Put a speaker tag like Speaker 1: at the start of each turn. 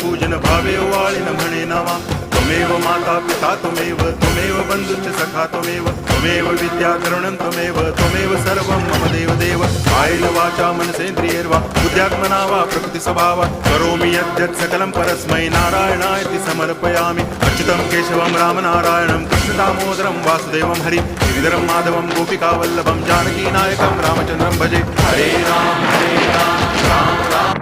Speaker 1: पूजन भावे वाळिन म्हणे नावा त्वमेव माता पिता त्वमेव बंधुश्च सखा त्वमेव विद्या करुणं त्वमेव सर्वं मम देव कायेन वाचा मनसेन्द्रियैर्वा बुद्ध्यात्मना वा प्रकृति स्वभावात् करोमि यद्यत् सकलं परस्मै नारायणायति समर्पयामि अच्युतं केशवं रामनारायणं कृष्णदामोदरं वासुदेवं हरिं गिरिधरं माधवं गोपिकावल्लभं जानकीनायकं रामचन्द्रं भजे हरे राम राम राम